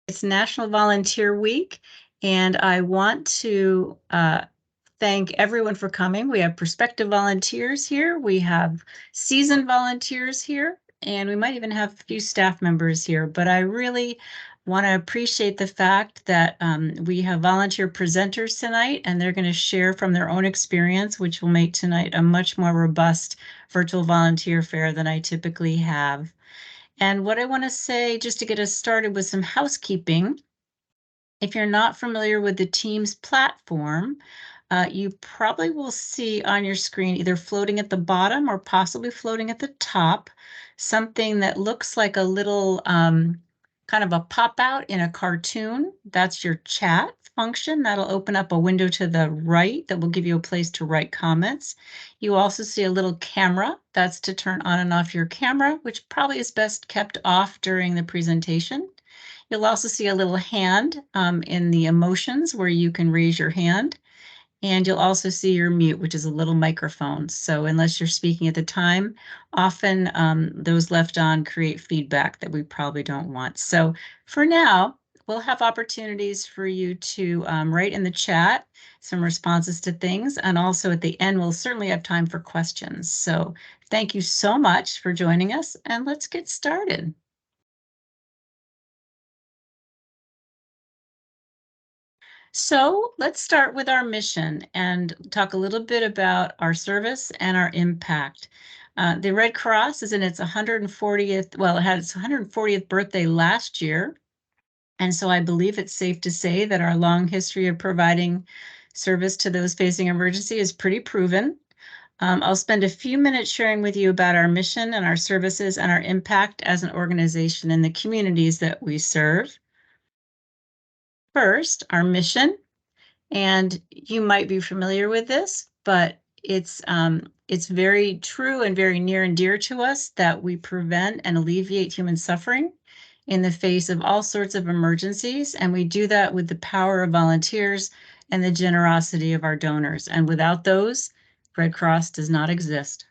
It's National Volunteer Week, and I want to thank everyone for coming. We have prospective volunteers here, we have seasoned volunteers here, and we might even have a few staff members here. But I really want to appreciate the fact that we have volunteer presenters tonight, and they're going to share from their own experience, which will make tonight a much more robust virtual volunteer fair than I typically have. And what I want to say, just to get us started with some housekeeping, if you're not familiar with the Teams platform, you probably will see on your screen, either floating at the bottom or possibly floating at the top, something that looks like a little kind of a pop out in a cartoon. That's your chat function. That'll open up a window to the right that will give you a place to write comments. You also see a little camera. That's to turn on and off your camera, which probably is best kept off during the presentation. You'll also see a little hand in the emotions where you can raise your hand. And you'll also see your mute, which is a little microphone. So unless you're speaking at the time, often those left on create feedback that we probably don't want. So for now, we'll have opportunities for you to write in the chat some responses to things. And also at the end, we'll certainly have time for questions. So thank you so much for joining us, and let's get started. So let's start with our mission and talk a little bit about our service and our impact. The Red Cross is in its 140th, well, it had its 140th birthday last year. And so I believe it's safe to say that our long history of providing service to those facing emergency is pretty proven. I'll spend a few minutes sharing with you about our mission and our services and our impact as an organization in the communities that we serve. First, our mission. And you might be familiar with this, but it's very true and very near and dear to us that we prevent and alleviate human suffering in the face of all sorts of emergencies. And we do that with the power of volunteers and the generosity of our donors. And without those, Red Cross does not exist.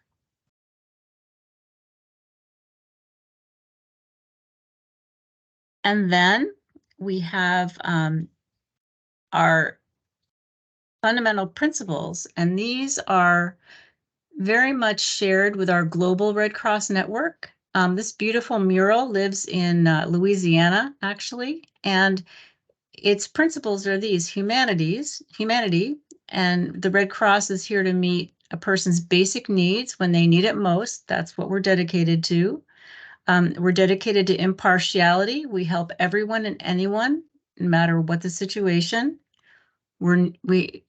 And then we have our fundamental principles, and these are very much shared with our global Red Cross network. This beautiful mural lives in Louisiana, actually, and its principles are these: humanity, and the Red Cross is here to meet a person's basic needs when they need it most. That's what we're dedicated to. We're dedicated to impartiality. We help everyone and anyone, no matter what the situation. We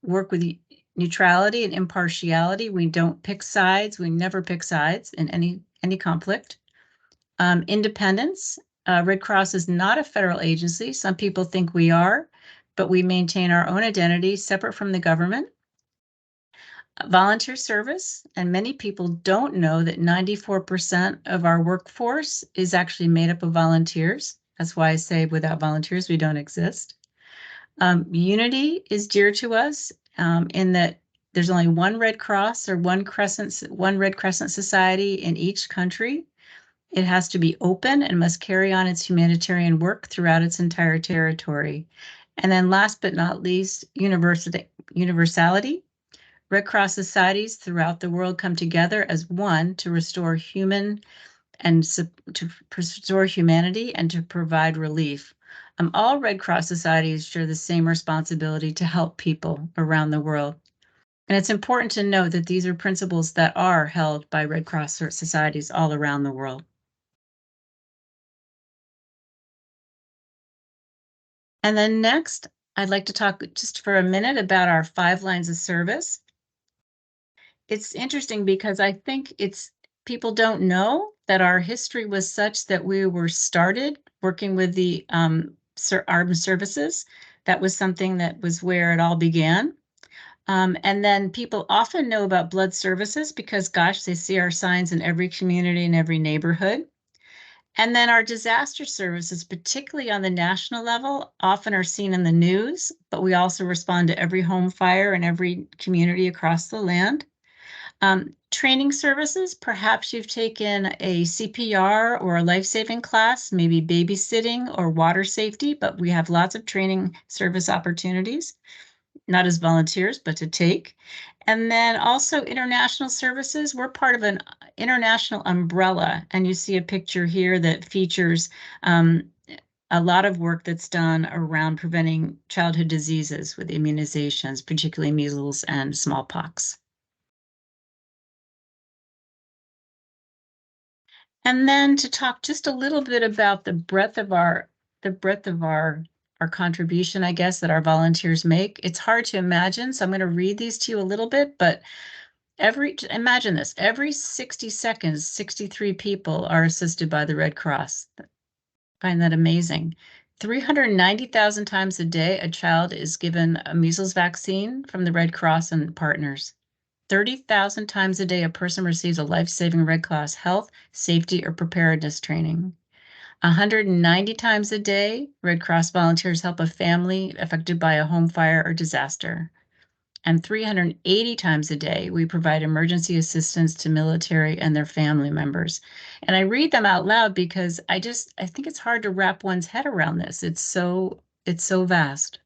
work with neutrality and impartiality. We don't pick sides. We never pick sides in any conflict. Independence. Red Cross is not a federal agency. Some people think we are, but we maintain our own identity separate from the government. Volunteer service, and many people don't know that 94% of our workforce is actually made up of volunteers. That's why I say without volunteers, we don't exist. Unity is dear to us in that there's only one Red Cross or one Red Crescent Society in each country. It has to be open and must carry on its humanitarian work throughout its entire territory. And then last but not least, universality. Red Cross societies throughout the world come together as one to restore humanity and to provide relief. All Red Cross societies share the same responsibility to help people around the world. And it's important to note that these are principles that are held by Red Cross societies all around the world. And then next, I'd like to talk just for a minute about our 5 lines of service. It's interesting because I think people don't know that our history was such that we were started working with the armed services. That was something that was where it all began. And then people often know about blood services because, gosh, they see our signs in every community and every neighborhood. And then our disaster services, particularly on the national level, often are seen in the news, but we also respond to every home fire in every community across the land. Training services, perhaps you've taken a CPR or a life-saving class, maybe babysitting or water safety, but we have lots of training service opportunities, not as volunteers, but to take. And then also international services. We're part of an international umbrella, and you see a picture here that features a lot of work that's done around preventing childhood diseases with immunizations, particularly measles and smallpox. And then to talk just a little bit about the breadth of our contribution, I guess, that our volunteers make. It's hard to imagine, so I'm going to read these to you a little bit, but imagine this, every 60 seconds, 63 people are assisted by the Red Cross. I find that amazing. 390,000 times a day, a child is given a measles vaccine from the Red Cross and partners. 30,000 times a day, a person receives a life-saving Red Cross health, safety, or preparedness training. 190 times a day, Red Cross volunteers help a family affected by a home fire or disaster. And 380 times a day, we provide emergency assistance to military and their family members. And I read them out loud because I think it's hard to wrap one's head around this. It's so vast.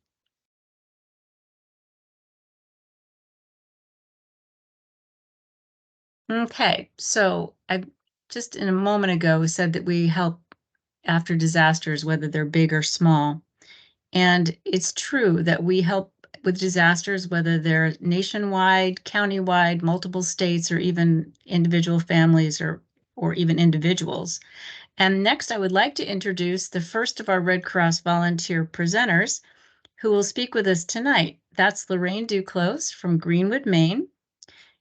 Okay, so I just in a moment ago said that we help after disasters, whether they're big or small. And it's true that we help with disasters, whether they're nationwide, countywide, multiple states, or even individual families or even individuals. And next, I would like to introduce the first of our Red Cross volunteer presenters who will speak with us tonight. That's Loraine Duclos from Greenwood, Maine.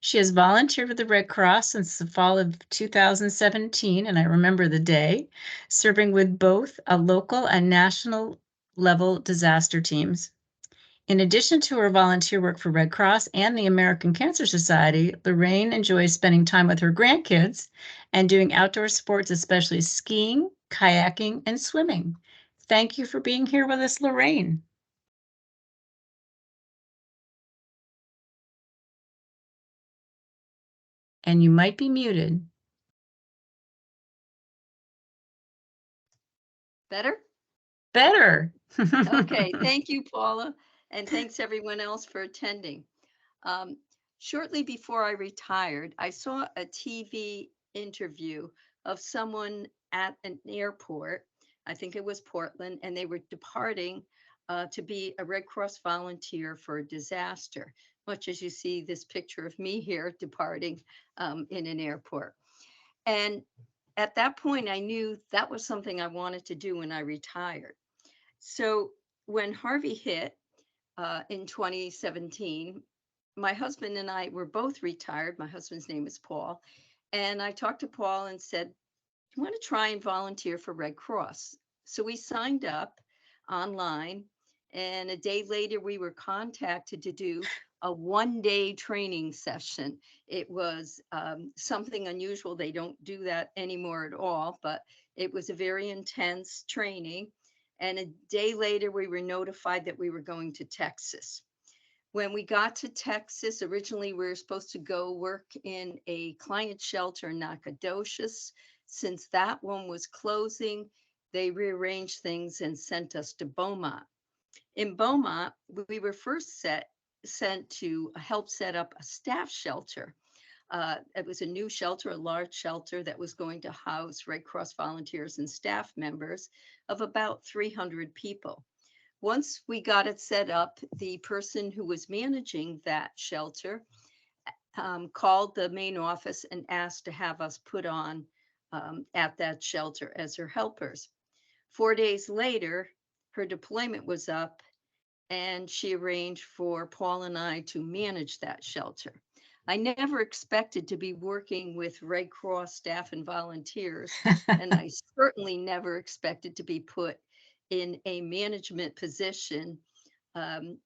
She has volunteered with the Red Cross since the fall of 2017, and I remember the day, serving with both a local and national level disaster teams. In addition to her volunteer work for Red Cross and the American Cancer Society, Loraine enjoys spending time with her grandkids and doing outdoor sports, especially skiing, kayaking, and swimming. Thank you for being here with us, Loraine. And you might be muted. Better? Better. Okay, thank you, Paula, and thanks everyone else for attending. Um, Shortly before I retired, I saw a TV interview of someone at an airport. I think it was Portland, and they were departing to be a Red Cross volunteer for a disaster, much as you see this picture of me here departing in an airport. And at that point, I knew that was something I wanted to do when I retired. So when Harvey hit in 2017, my husband and I were both retired. My husband's name is Paul. And I talked to Paul and said, you want to try and volunteer for Red Cross? So we signed up online. And a day later, we were contacted to do a 1 day training session. It was something unusual. They don't do that anymore at all, but it was a very intense training. And a day later, we were notified that we were going to Texas. When we got to Texas, originally we were supposed to go work in a client shelter in Nacogdoches. Since that one was closing, they rearranged things and sent us to Beaumont. In Beaumont, we were first sent to help set up a staff shelter. It was a new shelter, a large shelter that was going to house Red Cross volunteers and staff members of about 300 people. Once we got it set up, the person who was managing that shelter called the main office and asked to have us put on at that shelter as her helpers. 4 days later, her deployment was up and she arranged for Paul and I to manage that shelter. I never expected to be working with Red Cross staff and volunteers, and I certainly never expected to be put in a management position um,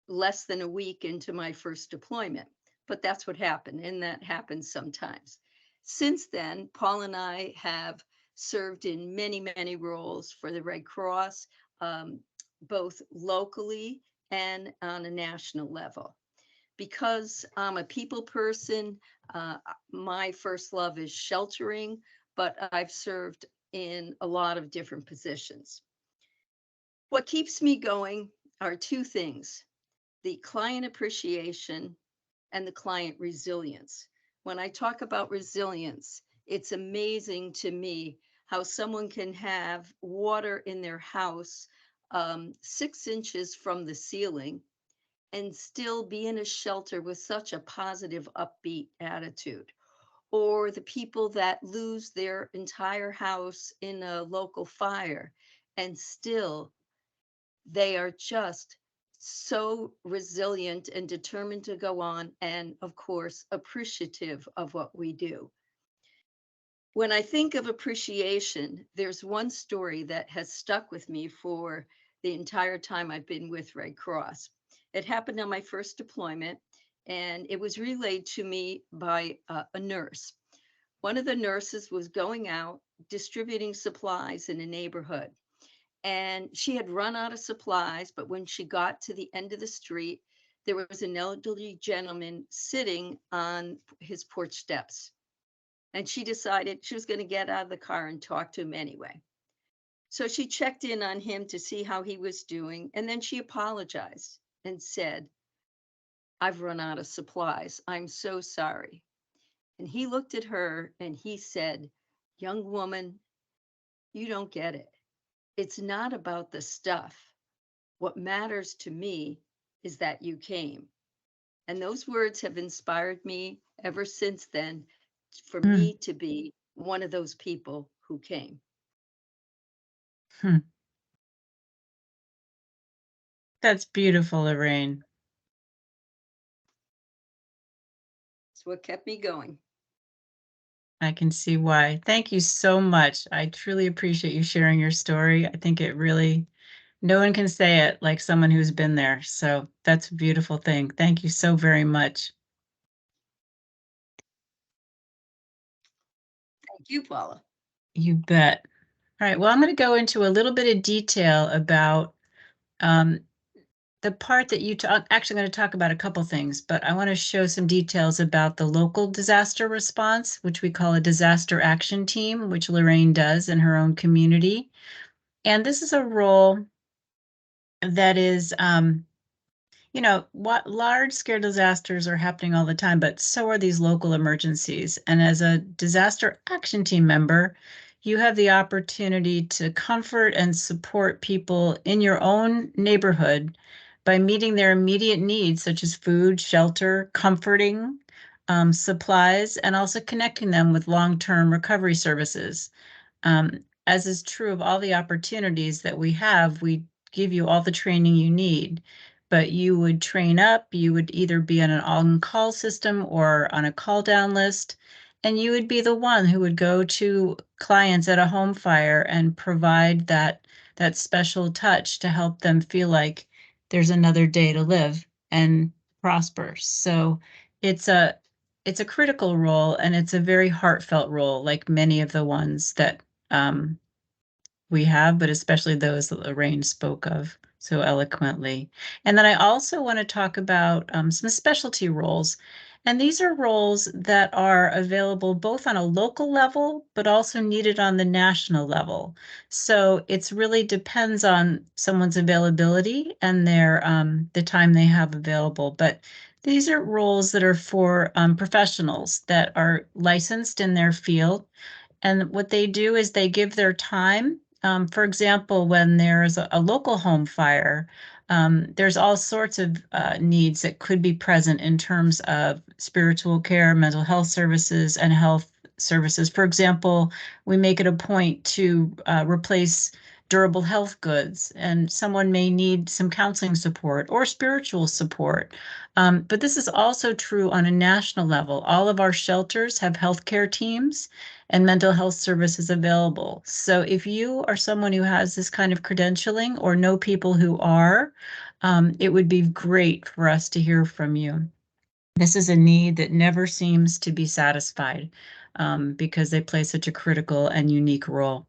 less than a week into my first deployment. But that's what happened, and that happens sometimes. Since then, Paul and I have served in many, many roles for the Red Cross, um, both locally and on a national level. because I'm a people person, my first love is sheltering, but I've served in a lot of different positions. What keeps me going are two things: the client appreciation and the client resilience. When I talk about resilience, it's amazing to me how someone can have water in their house 6 inches from the ceiling and still be in a shelter with such a positive, upbeat attitude. Or the people that lose their entire house in a local fire and still they are just so resilient and determined to go on, and of course, appreciative of what we do. When I think of appreciation, there's one story that has stuck with me for the entire time I've been with Red Cross. It happened on my first deployment, and it was relayed to me by a nurse. One of the nurses was going out distributing supplies in a neighborhood, and she had run out of supplies. But when she got to the end of the street, there was an elderly gentleman sitting on his porch steps. And she decided she was going to get out of the car and talk to him anyway. So she checked in on him to see how he was doing. And then she apologized and said, "I've run out of supplies. I'm so sorry." And he looked at her and he said, "Young woman, you don't get it. It's not about the stuff. What matters to me is that you came." And those words have inspired me ever since then for Mm, me to be one of those people who came. hmm. That's beautiful, Loraine. It's what kept me going. I can see why. Thank you so much. I truly appreciate you sharing your story. I think it really, no one can say it like someone who's been there. So that's a beautiful thing. Thank you so very much. Thank you, Paula. You bet. All right. Well, I'm going to go into a little bit of detail about um, the part that you talk. Actually, I'm going to talk about a couple things, but I want to show some details about the local disaster response, which we call a disaster action team, which Loraine does in her own community. And this is a role that is, what large scale disasters are happening all the time, but so are these local emergencies. And as a disaster action team member, you have the opportunity to comfort and support people in your own neighborhood by meeting their immediate needs, such as food, shelter, comforting, supplies, and also connecting them with long-term recovery services. As is true of all the opportunities that we have, we give you all the training you need, but you would train up, you would either be on an on-call system or on a call down list, and you would be the one who would go to clients at a home fire and provide that special touch to help them feel like there's another day to live and prosper. So it's a it's a critical role and it's a very heartfelt role, like many of the ones that um, we have, but especially those that Lorraine spoke of so eloquently. And then I also want to talk about some specialty roles. And these are roles that are available both on a local level, but also needed on the national level. So it's really depends on someone's availability and the time they have available. But these are roles that are for professionals that are licensed in their field, and what they do is they give their time. For example, when there's a local home fire, there's all sorts of needs that could be present in terms of spiritual care, mental health services, and health services. For example, we make it a point to replace durable health goods, and someone may need some counseling support or spiritual support. But this is also true on a national level. All of our shelters have healthcare teams and mental health services available. So if you are someone who has this kind of credentialing or know people who are, it would be great for us to hear from you. This is a need that never seems to be satisfied because they play such a critical and unique role.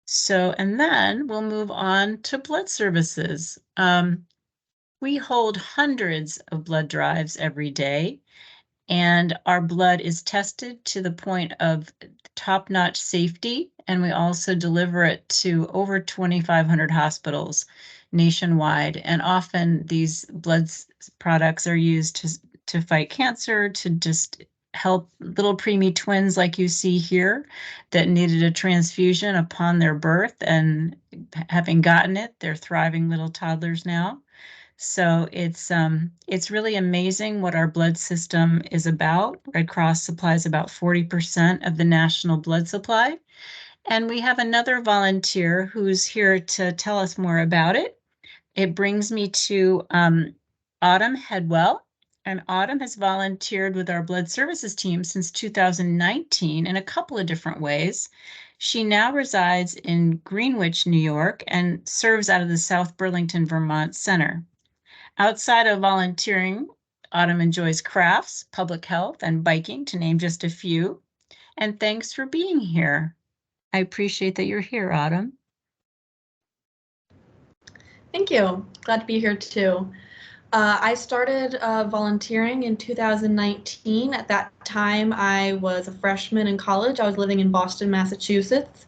So, and then we'll move on to blood services. We hold hundreds of blood drives every day, and our blood is tested to the point of top-notch safety, and we also deliver it to over 2,500 hospitals nationwide. And often these products are used to fight cancer, to just help little preemie twins like you see here that needed a transfusion upon their birth, and having gotten it, they're thriving little toddlers now. So it's really amazing what our blood system is about. Red Cross supplies about 40% of the national blood supply. And we have another volunteer who's here to tell us more about it. It brings me to Autumn Headwell. And Autumn has volunteered with our blood services team since 2019 in a couple of different ways. She now resides in Greenwich, New York, and serves out of the South Burlington, Vermont Center. Outside of volunteering, Autumn enjoys crafts, public health, and biking, to name just a few. And thanks for being here. I appreciate that you're here, Autumn. Thank you. Glad to be here too. I started volunteering in 2019. At that time, I was a freshman in college. I was living in Boston, Massachusetts.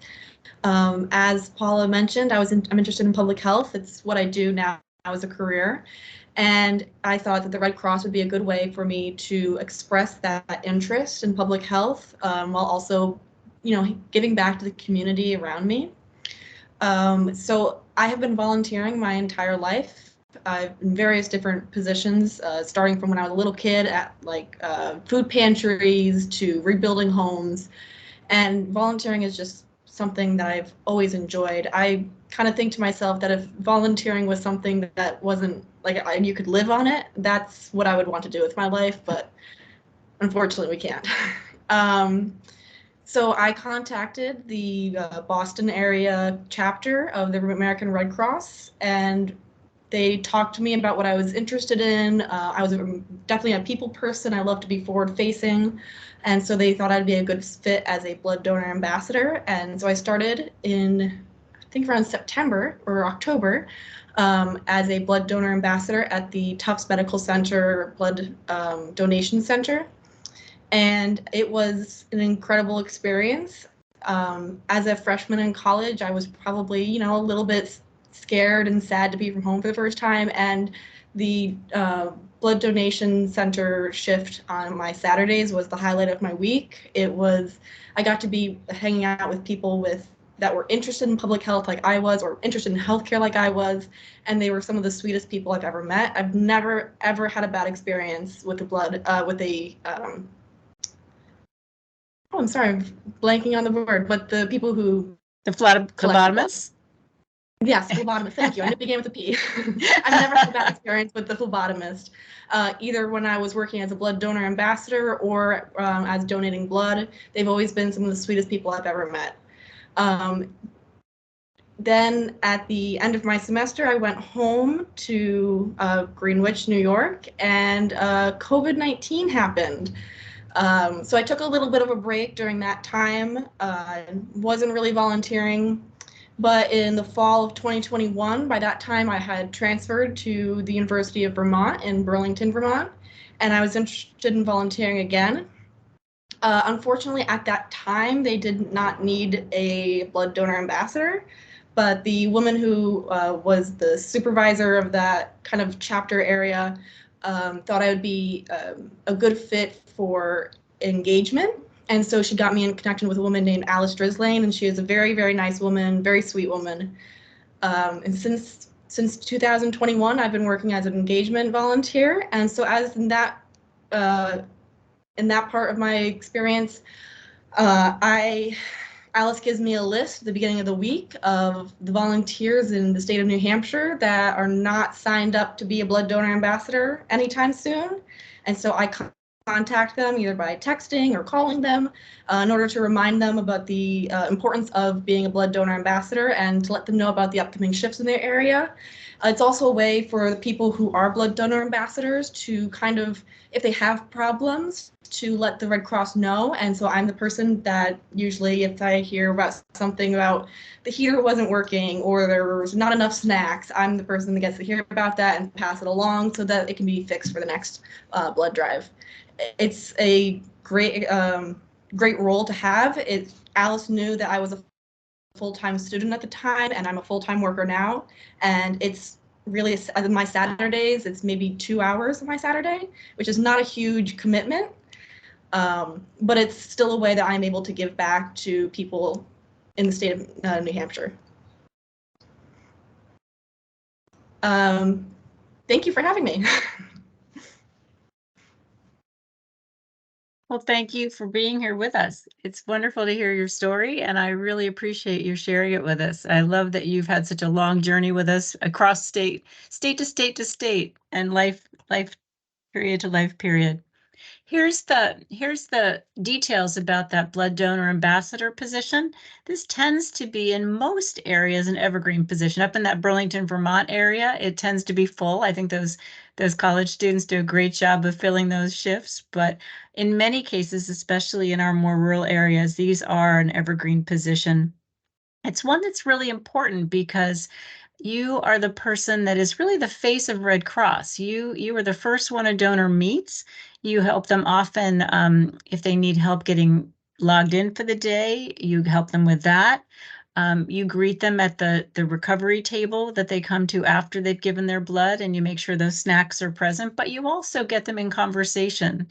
As Paula mentioned, I'm interested in public health. It's what I do now as a career. And I thought that the Red Cross would be a good way for me to express that interest in public health, while also, giving back to the community around me. So I have been volunteering my entire life. I've in various different positions, starting from when I was a little kid at food pantries to rebuilding homes. And volunteering is just something that I've always enjoyed. I kind of think to myself that if volunteering was something that wasn't you could live on it, that's what I would want to do with my life, but unfortunately we can't. So I contacted the Boston area chapter of the American Red Cross, and they talked to me about what I was interested in. I was definitely a people person. I love to be forward facing. And so they thought I'd be a good fit as a blood donor ambassador. And so I started in, I think around September or October, as a blood donor ambassador at the Tufts Medical Center Blood Donation Center. And it was an incredible experience. As a freshman in college, I was probably, a little bit scared and sad to be from home for the first time. And the blood donation center shift on my Saturdays was the highlight of my week. I got to be hanging out with people that were interested in public health like I was, or interested in healthcare like I was, and they were some of the sweetest people I've ever met. I've never ever had a bad experience with I'm sorry, I'm blanking on the word, but the people who The phlebotomists? Yes, phlebotomist. Thank you. I knew it began with a P. I've never had a bad experience with the phlebotomist, either when I was working as a blood donor ambassador or as donating blood. They've always been some of the sweetest people I've ever met. Then at the end of my semester, I went home to Greenwich, New York, and COVID-19 happened. So I took a little bit of a break during that time. Wasn't really volunteering. But in the fall of 2021, by that time I had transferred to the University of Vermont in Burlington, Vermont, and I was interested in volunteering again. Unfortunately, at that time, they did not need a blood donor ambassador, but the woman who was the supervisor of that kind of chapter area thought I would be a good fit for engagement. And so she got me in connection with a woman named Alice Drislane, and she is a very, very nice woman, very sweet woman. And since 2021, I've been working as an engagement volunteer. And so as in that part of my experience, Alice gives me a list at the beginning of the week of the volunteers in the state of New Hampshire that are not signed up to be a blood donor ambassador anytime soon. And so I contact them either by texting or calling them in order to remind them about the importance of being a blood donor ambassador and to let them know about the upcoming shifts in their area. It's also a way for the people who are blood donor ambassadors to kind of, if they have problems, to let the Red Cross know. And so I'm the person that usually, if I hear about something about the heater wasn't working or there was not enough snacks, I'm the person that gets to hear about that and pass it along so that it can be fixed for the next blood drive. It's a great great role to have. Alice knew that I was a full-time student at the time, and I'm a full-time worker now, and it's really my Saturdays, it's maybe 2 hours of my Saturday, which is not a huge commitment, but it's still a way that I'm able to give back to people in the state of New Hampshire. Thank you for having me. Well, thank you for being here with us. It's wonderful to hear your story, and I really appreciate you sharing it with us. I love that you've had such a long journey with us across state to state to state, and life period to life period. Here's the details about that blood donor ambassador position. This tends to be in most areas an evergreen position. Up in that Burlington, Vermont area, it tends to be full. I think those college students do a great job of filling those shifts, but in many cases, especially in our more rural areas, these are an evergreen position. It's one that's really important because you are the person that is really the face of Red Cross. You are the first one a donor meets. You help them often if they need help getting logged in for the day. You help them with that. You greet them at the recovery table that they come to after they've given their blood, and you make sure those snacks are present. But you also get them in conversation.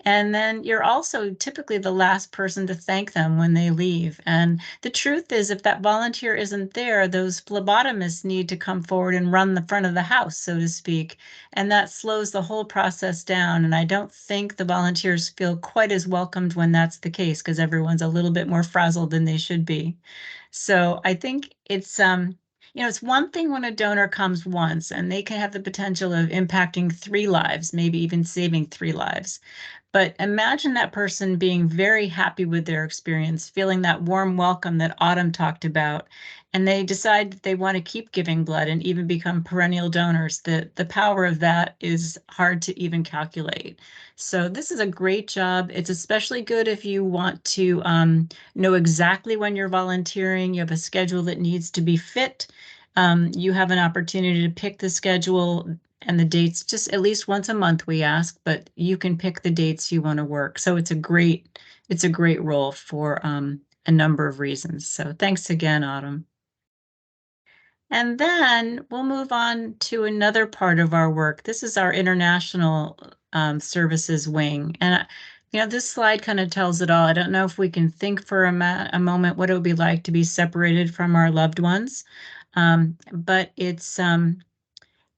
And then you're also typically the last person to thank them when they leave. And the truth is, if that volunteer isn't there, those phlebotomists need to come forward and run the front of the house, so to speak. And that slows the whole process down. And I don't think the volunteers feel quite as welcomed when that's the case, because everyone's a little bit more frazzled than they should be. So I think it's one thing when a donor comes once and they can have the potential of impacting 3 lives, maybe even saving 3 lives. But imagine that person being very happy with their experience, feeling that warm welcome that Autumn talked about, and they decide that they want to keep giving blood and even become perennial donors. The power of that is hard to even calculate. So this is a great job. It's especially good if you want to know exactly when you're volunteering. You have a schedule that needs to be fit. You have an opportunity to pick the schedule and the dates just at least once a month, we ask, but you can pick the dates you want to work. So it's a great role for a number of reasons. So thanks again, Autumn. And then we'll move on to another part of our work. This is our international services wing. And this slide kind of tells it all. I don't know if we can think for a moment what it would be like to be separated from our loved ones. But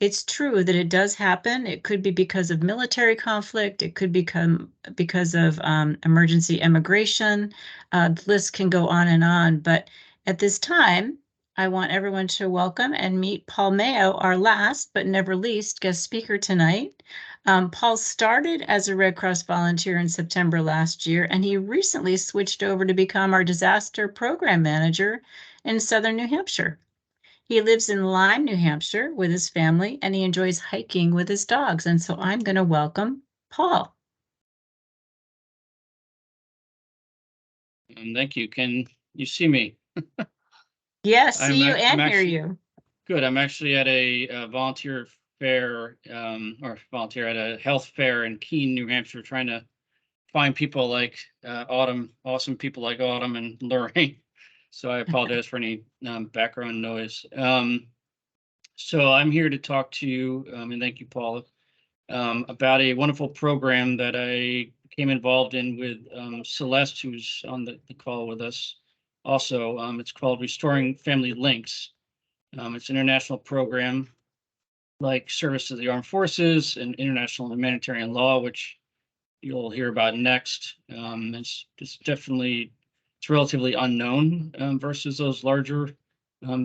it's true that it does happen. It could be because of military conflict. It could become because of emergency immigration. The list can go on and on. But at this time, I want everyone to welcome and meet Paul Mayo, our last but never least guest speaker tonight. Paul started as a Red Cross volunteer in September last year, and he recently switched over to become our disaster program manager in Southern New Hampshire. He lives in Lyme, New Hampshire with his family, and he enjoys hiking with his dogs. And so I'm going to welcome Paul. Thank you. Can you see me? Yes, see you and hear you. Good. I'm actually at a volunteer fair, or volunteer at a health fair in Keene, New Hampshire, trying to find people like Autumn, awesome people like Autumn and Loraine. So I apologize for any background noise. So I'm here to talk to you, and thank you, Paula, about a wonderful program that I became involved in with Celeste, who's on the call with us. Also, it's called Restoring Family Links. It's an international program like Service to the Armed Forces and International Humanitarian Law, which you'll hear about next. It's definitely, it's relatively unknown versus those larger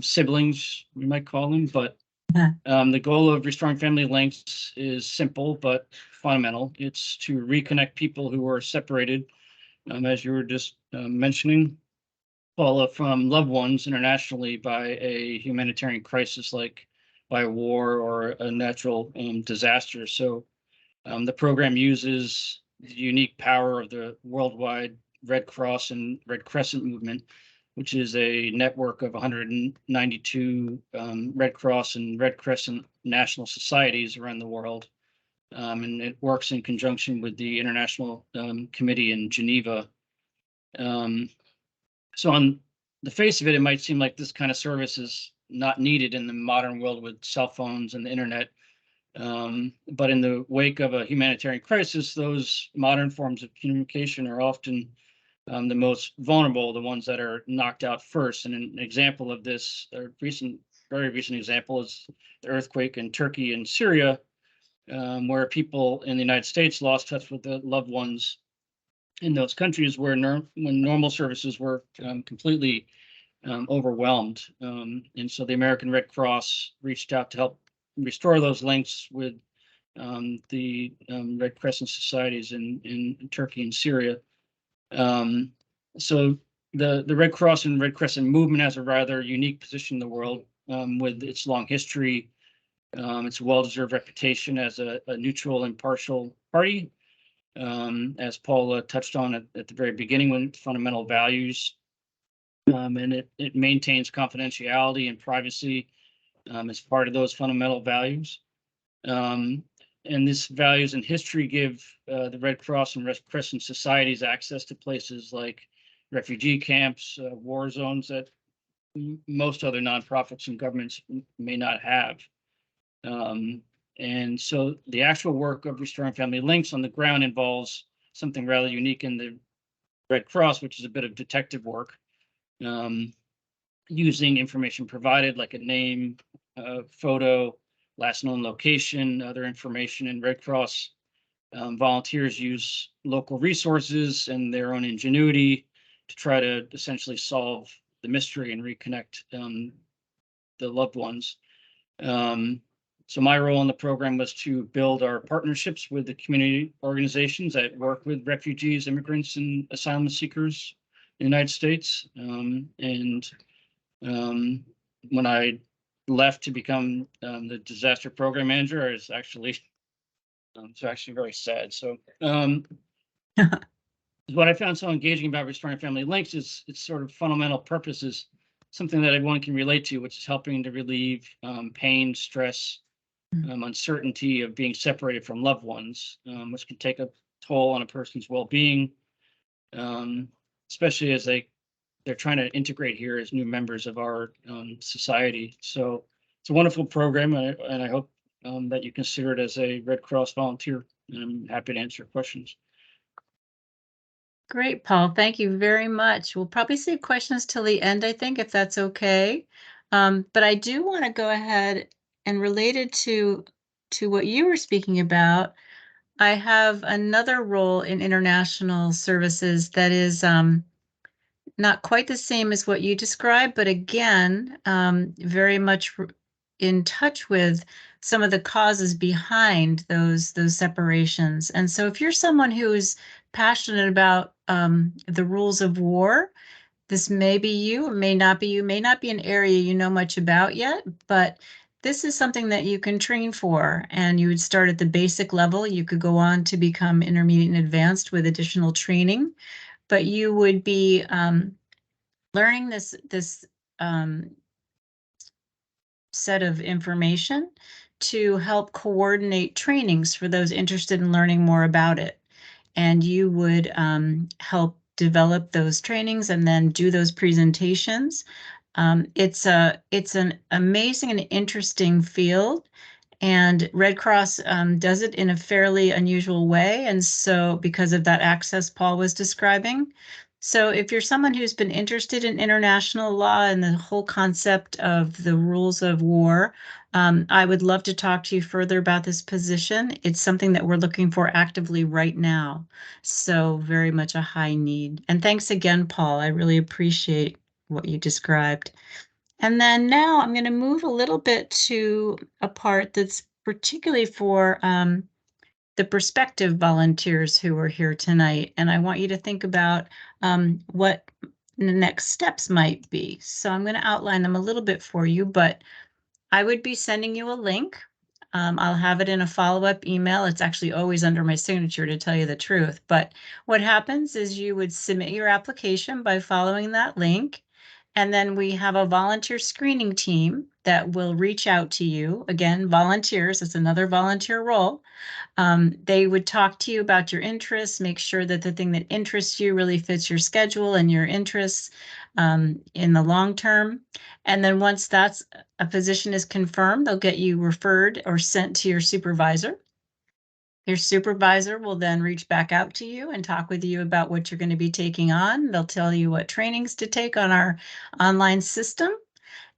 siblings, we might call them. But the goal of Restoring Family Links is simple but fundamental. It's to reconnect people who are separated, as you were just mentioning, Paula, from loved ones internationally by a humanitarian crisis like by a war or a natural disaster. So the program uses the unique power of the worldwide Red Cross and Red Crescent movement, which is a network of 192 Red Cross and Red Crescent national societies around the world. And it works in conjunction with the International Committee in Geneva. So on the face of it, it might seem like this kind of service is not needed in the modern world with cell phones and the internet. But in the wake of a humanitarian crisis, those modern forms of communication are often the most vulnerable, the ones that are knocked out first. And an example of this, a very recent example, is the earthquake in Turkey and Syria, where people in the United States lost touch with their loved ones in those countries where when normal services were completely overwhelmed. And so the American Red Cross reached out to help restore those links with the Red Crescent societies in Turkey and Syria. So the Red Cross and Red Crescent movement has a rather unique position in the world with its long history, its well-deserved reputation as a neutral, impartial party, as Paula touched on at the very beginning, with fundamental values. And it maintains confidentiality and privacy as part of those fundamental values. And these values and history give the Red Cross and Red Crescent societies access to places like refugee camps, war zones that most other nonprofits and governments may not have. And so the actual work of restoring family links on the ground involves something rather unique in the Red Cross, which is a bit of detective work, using information provided like a name, photo, last known location, other information. And Red Cross volunteers use local resources and their own ingenuity to try to essentially solve the mystery and reconnect the loved ones. So my role in the program was to build our partnerships with the community organizations that work with refugees, immigrants, and asylum seekers in the United States. When I left to become the disaster program manager, it's actually very sad. So what I found so engaging about restoring family links is its sort of fundamental purpose is something that everyone can relate to, which is helping to relieve pain, stress, uncertainty of being separated from loved ones, which can take a toll on a person's well-being, especially as they're trying to integrate here as new members of our society. So it's a wonderful program, and I hope that you consider it as a Red Cross volunteer. And I'm happy to answer questions. Great, Paul. Thank you very much. We'll probably save questions till the end, I think, if that's okay. But I do want to go ahead and related to what you were speaking about, I have another role in international services that is not quite the same as what you described, but again, very much in touch with some of the causes behind those separations. And so if you're someone who is passionate about the rules of war, this may be you, or may not be you, may not be an area you know much about yet, but this is something that you can train for. And you would start at the basic level. You could go on to become intermediate and advanced with additional training, but you would be learning this set of information to help coordinate trainings for those interested in learning more about it. And you would help develop those trainings and then do those presentations. It's an amazing and interesting field, and Red Cross does it in a fairly unusual way. And so because of that access Paul was describing. So if you're someone who's been interested in international law and the whole concept of the rules of war, I would love to talk to you further about this position. It's something that we're looking for actively right now. So very much a high need. And thanks again, Paul. I really appreciate what you described. And then now I'm going to move a little bit to a part that's particularly for the prospective volunteers who are here tonight. And I want you to think about what the next steps might be. So I'm going to outline them a little bit for you, but I would be sending you a link I'll have it in a follow-up email. It's actually always under my signature, to tell you the truth. But what happens is you would submit your application by following that link. And then we have a volunteer screening team that will reach out to you. Again, volunteers, it's another volunteer role. They would talk to you about your interests, make sure that the thing that interests you really fits your schedule and your interests in the long term. And then once that's a position is confirmed, they'll get you referred or sent to your supervisor. Your supervisor will then reach back out to you and talk with you about what you're going to be taking on. They'll tell you what trainings to take on our online system.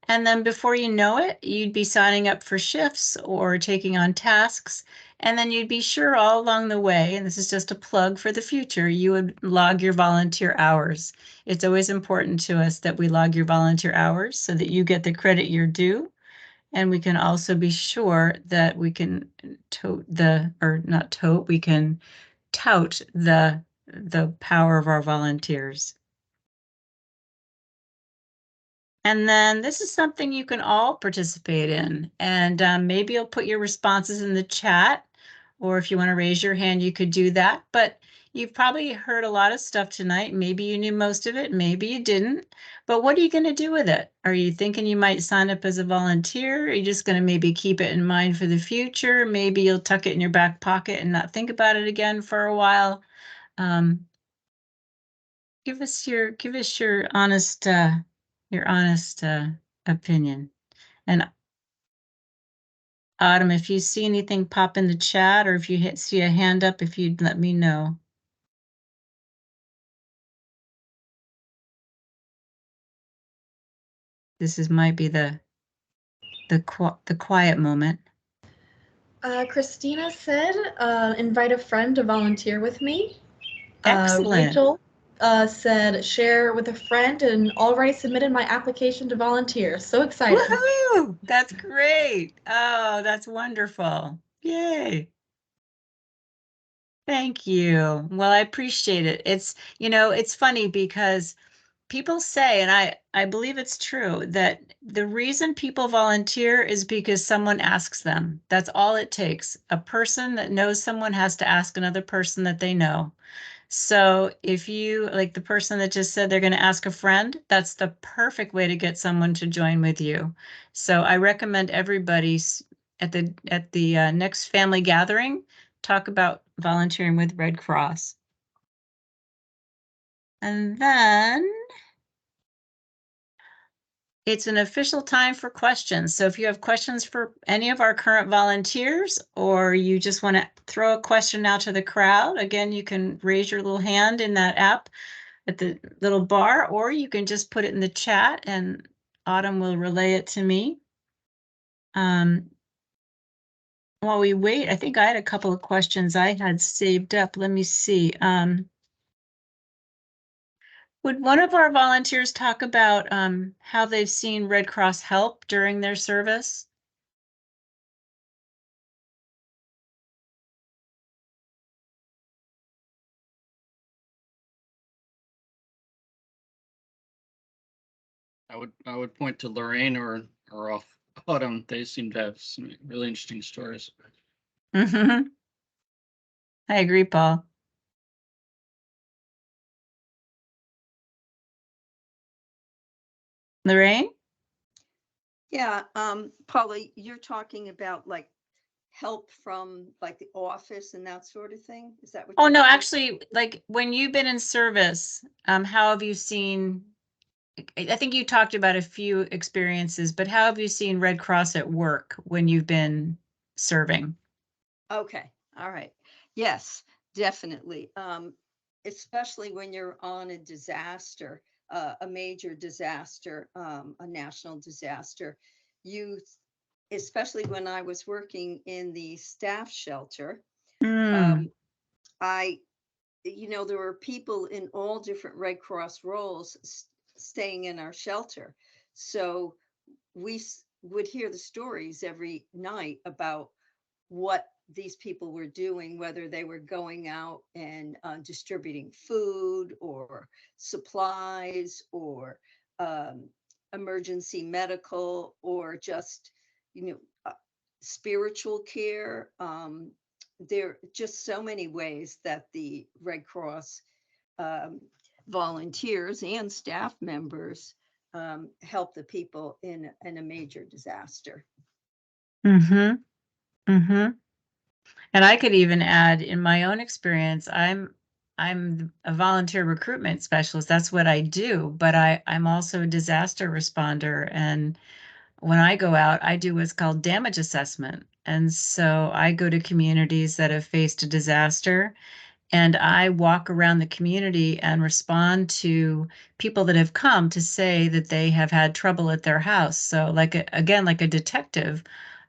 And then before you know it, you'd be signing up for shifts or taking on tasks. And then you'd be sure all along the way, and this is just a plug for the future, you would log your volunteer hours. It's always important to us that we log your volunteer hours so that you get the credit you're due. And we can also be sure that we can we can tout the power of our volunteers. And then this is something you can all participate in. And maybe you'll put your responses in the chat, or if you want to raise your hand, you could do that. But you've probably heard a lot of stuff tonight. Maybe you knew most of it, maybe you didn't. But what are you going to do with it? Are you thinking you might sign up as a volunteer? Are you just going to maybe keep it in mind for the future? Maybe you'll tuck it in your back pocket and not think about it again for a while. Give us your honest opinion. And Autumn, if you see anything pop in the chat, or if you see a hand up, if you'd let me know. Might be the quiet moment. Christina said, invite a friend to volunteer with me. Excellent. Rachel said, share with a friend, and already submitted my application to volunteer. So excited. Woohoo! That's great. Oh, that's wonderful. Yay. Thank you. Well, I appreciate it. It's funny because people say, and I believe it's true, that the reason people volunteer is because someone asks them. That's all it takes. A person that knows someone has to ask another person that they know. So if you, like the person that just said they're going to ask a friend, that's the perfect way to get someone to join with you. So I recommend everybody at the next family gathering, talk about volunteering with Red Cross. And then it's an official time for questions. So if you have questions for any of our current volunteers, or you just want to throw a question out to the crowd, again, you can raise your little hand in that app at the little bar, or you can just put it in the chat and Autumn will relay it to me. While we wait, I think I had a couple of questions I had saved up. Let me see. Would one of our volunteers talk about how they've seen Red Cross help during their service? I would point to Loraine or Autumn. They seem to have some really interesting stories. Mm-hmm. I agree, Paul. Loraine? Yeah, Paula, you're talking about like help from like the office and that sort of thing? Is that what Oh, you're no, saying? actually, like when you've been in service, how have you seen, I think you talked about a few experiences, but how have you seen Red Cross at work when you've been serving? Okay, all right. Yes, definitely. Especially when you're on a disaster, a major disaster, a national disaster. You, especially when I was working in the staff shelter, Mm. um, I, there were people in all different Red Cross roles staying in our shelter. So we would hear the stories every night about what these people were doing, whether they were going out and distributing food or supplies or emergency medical or just, you know, spiritual care. There are just so many ways that the Red Cross volunteers and staff members help the people in a major disaster. Mm-hmm. Mm-hmm. And I could even add, in my own experience, I'm a volunteer recruitment specialist. That's what I do, but I'm also a disaster responder. And when I go out, I do what's called damage assessment. And so I go to communities that have faced a disaster, and I walk around the community and respond to people that have come to say that they have had trouble at their house. So again, like a detective,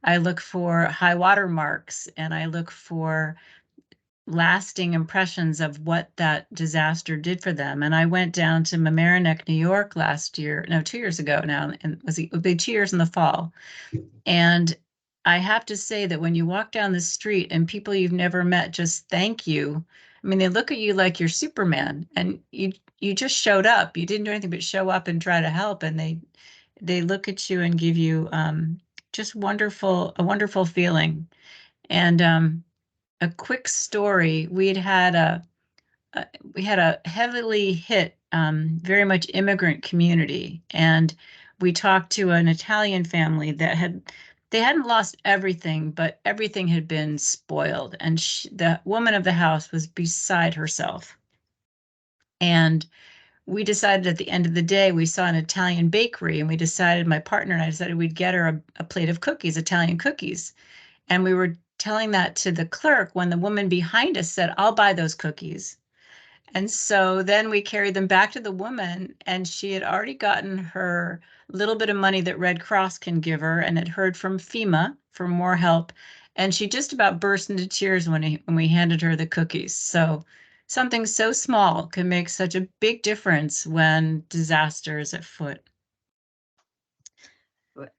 I look for high water marks and I look for lasting impressions of what that disaster did for them. And I went down to Mamaroneck, New York last year, no, 2 years ago now, and it would be 2 years in the fall. And I have to say that when you walk down the street and people you've never met just thank you, I mean, they look at you like you're Superman, and you just showed up. You didn't do anything but show up and try to help, and they look at you and give you just a wonderful feeling. And a quick story: we had a heavily hit, very much immigrant community, and we talked to an Italian family that they hadn't lost everything, but everything had been spoiled, and the woman of the house was beside herself. And we decided at the end of the day, we saw an Italian bakery, and my partner and I decided we'd get her a plate of cookies, Italian cookies. And we were telling that to the clerk when the woman behind us said, "I'll buy those cookies." And so then we carried them back to the woman, and she had already gotten her little bit of money that Red Cross can give her, and had heard from FEMA for more help. And she just about burst into tears when we handed her the cookies. So something so small can make such a big difference when disaster is afoot.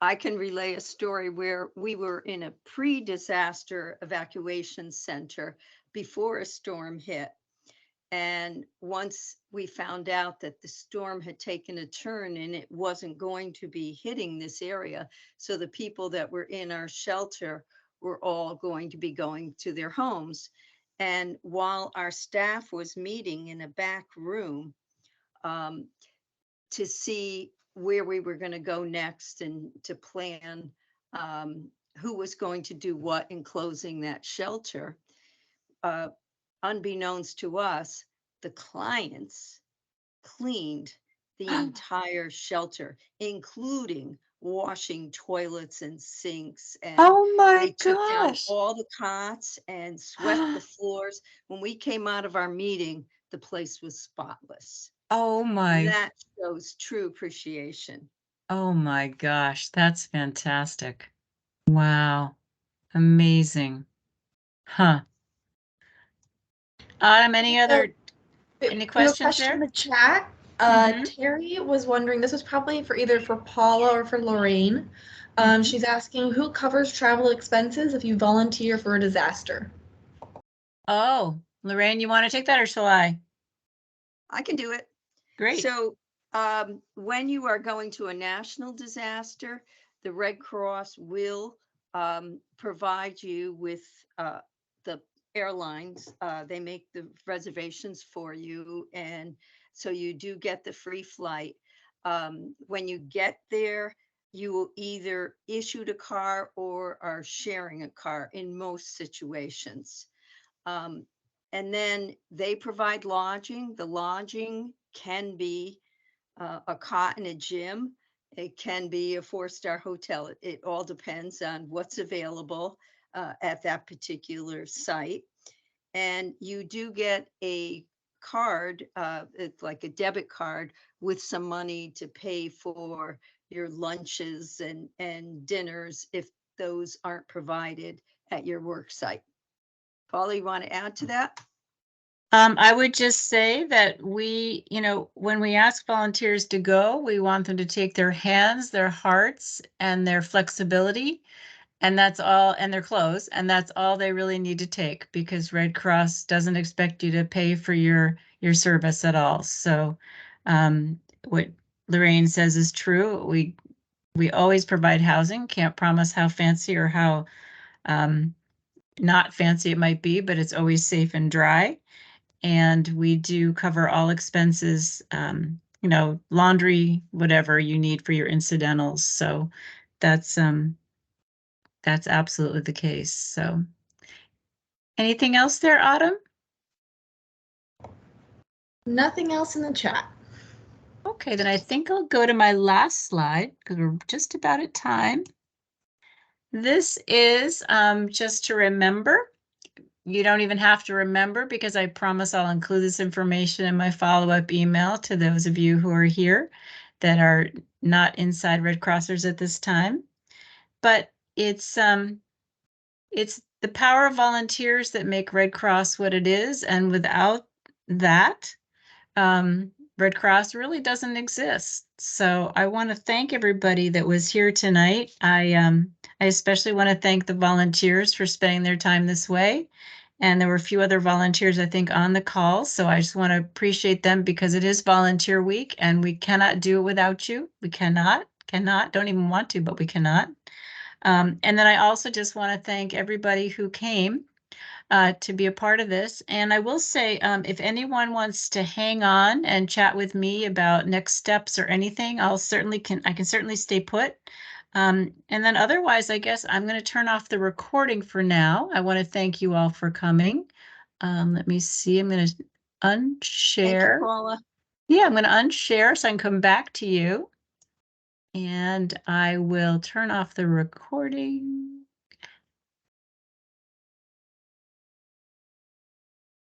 I can relay a story where we were in a pre-disaster evacuation center before a storm hit. And once we found out that the storm had taken a turn and it wasn't going to be hitting this area, so the people that were in our shelter were all going to be going to their homes. And while our staff was meeting in a back room to see where we were going to go next and to plan who was going to do what in closing that shelter, unbeknownst to us, the clients cleaned the entire shelter, including washing toilets and sinks. And Oh my they took down gosh. all the cots and swept the floors. When we came out of our meeting, the place was spotless. Oh my, That shows true appreciation. oh my gosh, that's fantastic. Wow. Amazing. Huh. Any So other, we any have a questions question in there? the chat. Mm-hmm. Terry was wondering, this was probably either for Paula or for Loraine. She's asking, who covers travel expenses if you volunteer for a disaster? Oh, Loraine, you want to take that or shall I? I can do it. Great. So when you are going to a national disaster, the Red Cross will provide you with the airlines. They make the reservations for you. And so you do get the free flight. When you get there, you will either issued a car or are sharing a car in most situations. And then they provide lodging. The lodging can be a cot in a gym. It can be a 4-star hotel. It all depends on what's available at that particular site. And you do get a card, it's like a debit card with some money to pay for your lunches and dinners if those aren't provided at your work site. Paula, you want to add to that? I would just say that when we ask volunteers to go, we want them to take their hands, their hearts, and their flexibility, and that's all, and their clothes, and that's all they really need to take, because Red Cross doesn't expect you to pay for your service at all. So, what Loraine says is true. We always provide housing. Can't promise how fancy or how not fancy it might be, but it's always safe and dry. And we do cover all expenses, laundry, whatever you need for your incidentals. So that's absolutely the case. So anything else there, Autumn? Nothing else in the chat. Okay, then I think I'll go to my last slide because we're just about at time. This is just to remember. You don't even have to remember because I promise I'll include this information in my follow-up email to those of you who are here that are not inside Red Crossers at this time. But it's the power of volunteers that make Red Cross what it is, and without that, Red Cross really doesn't exist. So I want to thank everybody that was here tonight. I especially want to thank the volunteers for spending their time this way. And there were a few other volunteers, I think, on the call. So I just want to appreciate them because it is Volunteer Week and we cannot do it without you. We cannot, don't even want to, but we cannot. And then I also just want to thank everybody who came to be a part of this. And I will say, if anyone wants to hang on and chat with me about next steps or anything, I can certainly stay put. And then otherwise, I guess I'm going to turn off the recording for now. I want to thank you all for coming. Let me see. I'm going to unshare. Thank you, Paula. Yeah, I'm going to unshare so I can come back to you. And I will turn off the recording.